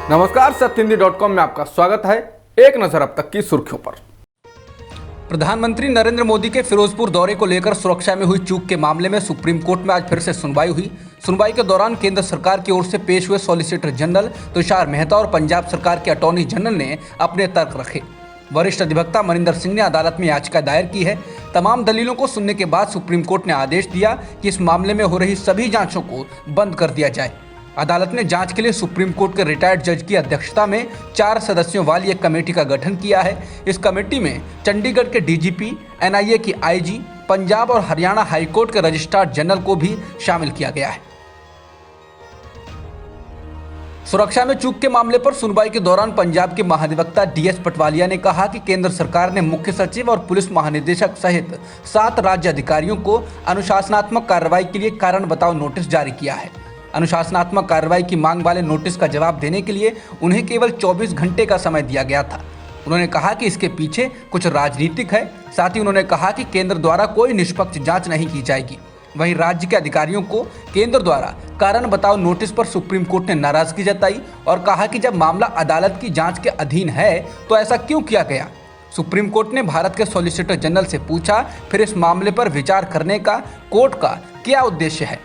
नमस्कार, सत्यहिंदी.com में आपका स्वागत है। एक नजर अब तक की सुर्खियों पर। प्रधानमंत्री नरेंद्र मोदी के फिरोजपुर दौरे को लेकर सुरक्षा में हुई चूक के मामले में सुप्रीम कोर्ट में आज फिर से सुनवाई हुई। सुनवाई के दौरान केंद्र सरकार की ओर से पेश हुए सॉलिसिटर जनरल तुषार मेहता और पंजाब सरकार के अटॉर्नी जनरल ने अपने तर्क रखे। वरिष्ठ अधिवक्ता मनिंदर सिंह ने अदालत में याचिका दायर की है। तमाम दलीलों को सुनने के बाद सुप्रीम कोर्ट ने आदेश दिया कि इस मामले में हो रही सभी जांचों को बंद कर दिया जाए। अदालत ने जांच के लिए सुप्रीम कोर्ट के रिटायर्ड जज की अध्यक्षता में 4 सदस्यों वाली एक कमेटी का गठन किया है। इस कमेटी में चंडीगढ़ के डीजीपी, एनआईए की आईजी, पंजाब और हरियाणा हाईकोर्ट के रजिस्ट्रार जनरल को भी शामिल किया गया है। सुरक्षा में चूक के मामले पर सुनवाई के दौरान पंजाब के महाधिवक्ता डीएस पटवालिया ने कहा कि केंद्र सरकार ने मुख्य सचिव और पुलिस महानिदेशक सहित 7 राज्य अधिकारियों को अनुशासनात्मक कार्रवाई के लिए कारण बताओ नोटिस जारी किया है। अनुशासनात्मक कार्रवाई की मांग वाले नोटिस का जवाब देने के लिए उन्हें केवल 24 घंटे का समय दिया गया था। उन्होंने कहा कि इसके पीछे कुछ राजनीतिक है। साथ ही उन्होंने कहा कि केंद्र द्वारा कोई निष्पक्ष जांच नहीं की जाएगी। वहीं राज्य के अधिकारियों को केंद्र द्वारा कारण बताओ नोटिस पर सुप्रीम कोर्ट ने नाराजगी जताई और कहा कि जब मामला अदालत की जांच के अधीन है तो ऐसा क्यों किया गया। सुप्रीम कोर्ट ने भारत के सॉलिसिटर जनरल से पूछा, फिर इस मामले पर विचार करने का कोर्ट का क्या उद्देश्य है।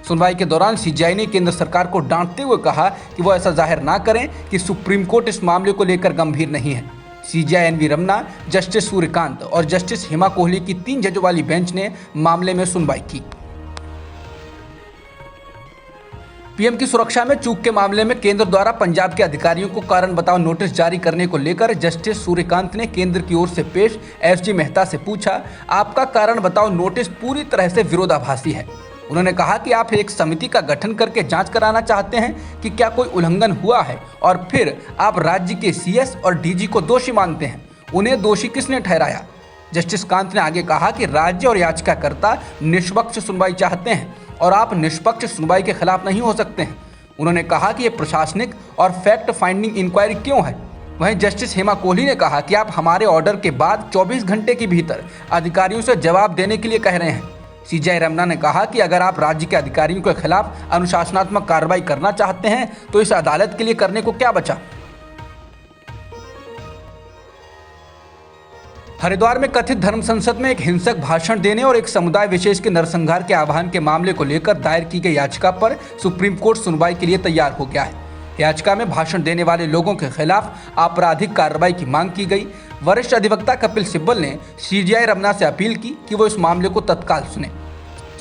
सुनवाई के दौरान सीजीआई ने केंद्र सरकार को डांटते हुए कहा कि वो ऐसा जाहिर ना करें कि सुप्रीम कोर्ट इस मामले को लेकर गंभीर नहीं है। CJI NV Ramana, justice Suryakant और जस्टिस हेमा कोहली की 3 जजों वाली बेंच ने मामले में सुनवाई की। पीएम की सुरक्षा में चूक के मामले में केंद्र द्वारा पंजाब के अधिकारियों को कारण बताओ नोटिस जारी करने को लेकर जस्टिस सूर्यकांत ने केंद्र की ओर से पेश एसजी मेहता से पूछा, आपका कारण बताओ नोटिस पूरी तरह से विरोधाभासी है। उन्होंने कहा कि आप एक समिति का गठन करके जांच कराना चाहते हैं कि क्या कोई उल्लंघन हुआ है और फिर आप राज्य के सीएस और डीजी को दोषी मानते हैं। उन्हें दोषी किसने ठहराया। जस्टिस कांत ने आगे कहा कि राज्य और याचिकाकर्ता निष्पक्ष सुनवाई चाहते हैं और आप निष्पक्ष सुनवाई के खिलाफ नहीं हो सकते हैं। उन्होंने कहा कि यह प्रशासनिक और फैक्ट फाइंडिंग इंक्वायरी क्यों है। वहीं जस्टिस हेमा कोहली ने कहा कि आप हमारे ऑर्डर के बाद 24 घंटे के भीतर अधिकारियों से जवाब देने के लिए कह रहे हैं। सीजीआई रमना ने कहा कि अगर आप राज्य के अधिकारियों के खिलाफ अनुशासनात्मक कार्रवाई करना चाहते हैं तो इस अदालत के लिए करने को क्या बचा। हरिद्वार में कथित धर्म संसद में एक हिंसक भाषण देने और एक समुदाय विशेष के नरसंहार के आह्वान के मामले को लेकर दायर की गई याचिका पर सुप्रीम कोर्ट सुनवाई के लिए तैयार हो गया है। याचिका में भाषण देने वाले लोगों के खिलाफ आपराधिक कार्रवाई की मांग की गई। वरिष्ठ अधिवक्ता कपिल सिब्बल ने सीजीआई रमना से अपील की कि वो इस मामले को तत्काल सुने।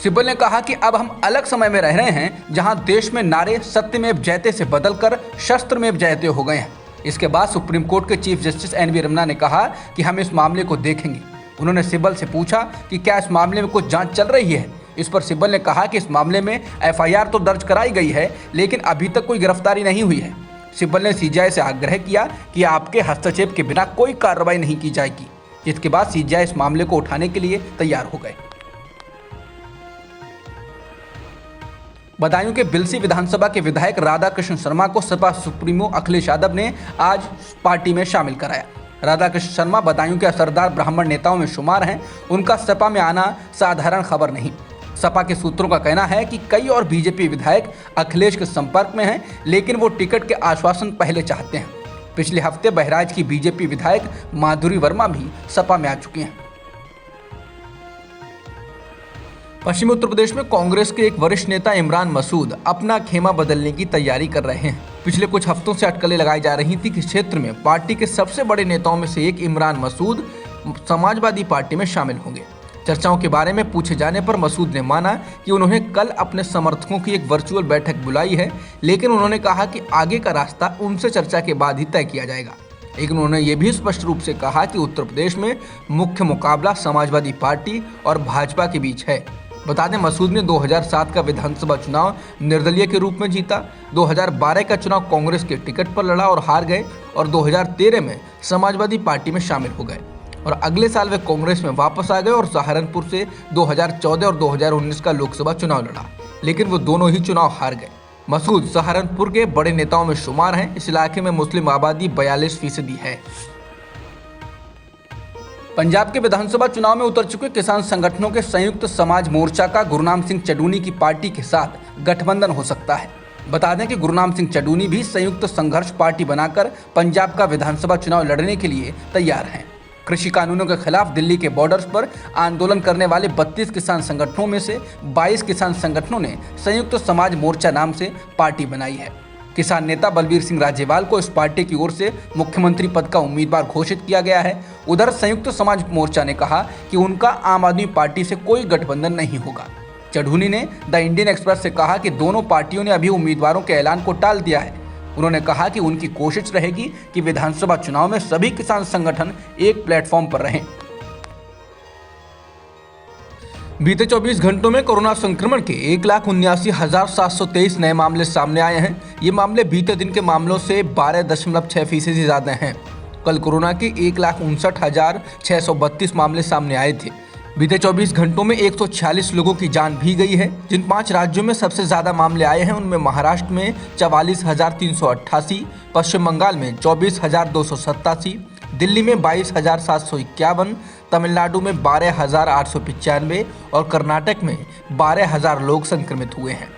सिब्बल ने कहा कि अब हम अलग समय में रह रहे हैं जहां देश में नारे सत्यमेव जयते से बदलकर शस्त्रमेव जयते हो गए हैं। इसके बाद सुप्रीम कोर्ट के चीफ जस्टिस एनवी रमना ने कहा कि हम इस मामले को देखेंगे। उन्होंने सिब्बल से पूछा कि क्या इस मामले में कुछ जांच चल रही है। इस पर सिब्बल ने कहा कि इस मामले में एफआईआर तो दर्ज कराई गई है लेकिन अभी तक कोई गिरफ्तारी नहीं हुई है। सिब्बल ने सीजीआई से आग्रह किया कि आपके हस्तक्षेप के बिना कोई कार्रवाई नहीं की जाएगी। जिसके बाद सीजीआई इस मामले को उठाने के लिए तैयार हो गए। बदायूं के बिलसी विधानसभा के विधायक राधाकृष्ण शर्मा को सपा सुप्रीमो अखिलेश यादव ने आज पार्टी में शामिल कराया। राधाकृष्ण शर्मा बदायूं के असरदार ब्राह्मण नेताओं में शुमार हैं। उनका सपा में आना साधारण खबर नहीं। सपा के सूत्रों का कहना है कि कई और बीजेपी विधायक अखिलेश के संपर्क में हैं, लेकिन वो टिकट के आश्वासन पहले चाहते हैं। पिछले हफ्ते बहराइच की बीजेपी विधायक माधुरी वर्मा भी सपा में आ चुकी हैं। पश्चिमी उत्तर प्रदेश में कांग्रेस के एक वरिष्ठ नेता इमरान मसूद अपना खेमा बदलने की तैयारी कर रहे हैं। पिछले कुछ हफ्तों से अटकलें लगाई जा रही थी कि क्षेत्र में पार्टी के सबसे बड़े नेताओं में से एक इमरान मसूद समाजवादी पार्टी में शामिल होंगे। चर्चाओं के बारे में पूछे जाने पर मसूद ने माना कि उन्होंने कल अपने समर्थकों की एक वर्चुअल बैठक बुलाई है, लेकिन उन्होंने कहा कि आगे का रास्ता उनसे चर्चा के बाद ही तय किया जाएगा। लेकिन उन्होंने ये भी स्पष्ट रूप से कहा कि उत्तर प्रदेश में मुख्य मुकाबला समाजवादी पार्टी और भाजपा के बीच है। बता दें, मसूद ने 2007 का विधानसभा चुनाव निर्दलीय के रूप में जीता। 2012 का चुनाव कांग्रेस के टिकट पर लड़ा और हार गए और 2013 में समाजवादी पार्टी में शामिल हो गए और अगले साल वे कांग्रेस में वापस आ गए और सहारनपुर से 2014 और 2019 का लोकसभा चुनाव लड़ा, लेकिन वो दोनों ही चुनाव हार गए। मसूद सहारनपुर के बड़े नेताओं में शुमार हैं। इस इलाके में मुस्लिम आबादी 42% है। पंजाब के विधानसभा चुनाव में उतर चुके किसान संगठनों के संयुक्त समाज मोर्चा का गुरनाम सिंह चडूनी की पार्टी के साथ गठबंधन हो सकता है। बता दें कि गुरनाम सिंह चडूनी भी संयुक्त संघर्ष पार्टी बनाकर पंजाब का विधानसभा चुनाव लड़ने के लिए तैयार हैं। कृषि कानूनों के खिलाफ दिल्ली के बॉर्डर्स पर आंदोलन करने वाले 32 किसान संगठनों में से 22 किसान संगठनों ने संयुक्त समाज मोर्चा नाम से पार्टी बनाई है। किसान नेता बलबीर सिंह राजेवाल को इस पार्टी की ओर से मुख्यमंत्री पद का उम्मीदवार घोषित किया गया है। उधर संयुक्त समाज मोर्चा ने कहा कि उनका आम आदमी पार्टी से कोई गठबंधन नहीं होगा। चढ़ूनी ने द इंडियन एक्सप्रेस से कहा कि दोनों पार्टियों ने अभी उम्मीदवारों के ऐलान को टाल दिया है। उन्होंने कहा कि उनकी कोशिश रहेगी कि विधानसभा चुनाव में सभी किसान संगठन एक प्लेटफॉर्म पर रहें। बीते 24 घंटों में कोरोना संक्रमण के 1,79,723 नए मामले सामने आए हैं। ये मामले बीते दिन के मामलों से 12.6% ज्यादा हैं। कल कोरोना के 1,59,632 मामले सामने आए थे। बीते 24 घंटों में 146 लोगों की जान भी गई है। जिन 5 राज्यों में सबसे ज्यादा मामले आए हैं उनमें महाराष्ट्र में 44,388, पश्चिम बंगाल में 24,287, दिल्ली में 22,751, तमिलनाडु में 12,895 और कर्नाटक में 12,000 लोग संक्रमित हुए हैं।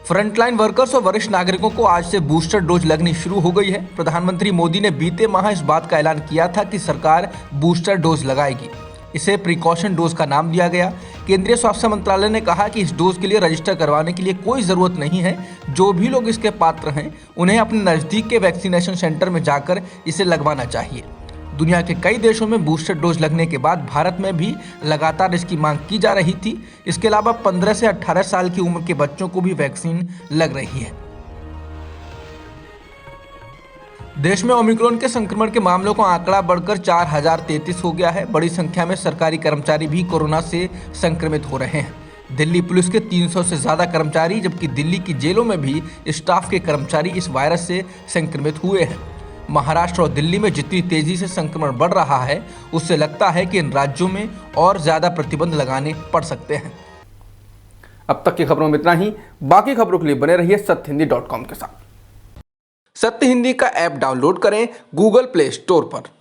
फ्रंटलाइन वर्कर्स और वरिष्ठ नागरिकों को आज से बूस्टर डोज लगनी शुरू हो गई है। प्रधानमंत्री मोदी ने बीते माह इस बात का ऐलान किया था कि सरकार बूस्टर डोज लगाएगी। इसे प्रिकॉशन डोज का नाम दिया गया। केंद्रीय स्वास्थ्य मंत्रालय ने कहा कि इस डोज के लिए रजिस्टर करवाने के लिए कोई ज़रूरत नहीं है। जो भी लोग इसके पात्र हैं उन्हें अपने नज़दीक के वैक्सीनेशन सेंटर में जाकर इसे लगवाना चाहिए। दुनिया के कई देशों में बूस्टर डोज लगने के बाद भारत में भी लगातार इसकी मांग की जा रही थी। इसके अलावा 15 से 18 साल की उम्र के बच्चों को भी वैक्सीन लग रही है। देश में ओमिक्रॉन के संक्रमण के मामलों का आंकड़ा बढ़कर 4,033 हो गया है। बड़ी संख्या में सरकारी कर्मचारी भी कोरोना से संक्रमित हो रहे हैं। दिल्ली पुलिस के 300 से ज़्यादा कर्मचारी, जबकि दिल्ली की जेलों में भी स्टाफ के कर्मचारी इस वायरस से संक्रमित हुए हैं। महाराष्ट्र और दिल्ली में जितनी तेजी से संक्रमण बढ़ रहा है उससे लगता है कि इन राज्यों में और ज़्यादा प्रतिबंध लगाने पड़ सकते हैं। अब तक की खबरों में इतना ही। बाकी खबरों के लिए बने रहिए सत्यहिंदी.com के साथ। सत्य हिंदी का ऐप डाउनलोड करें गूगल प्ले स्टोर पर।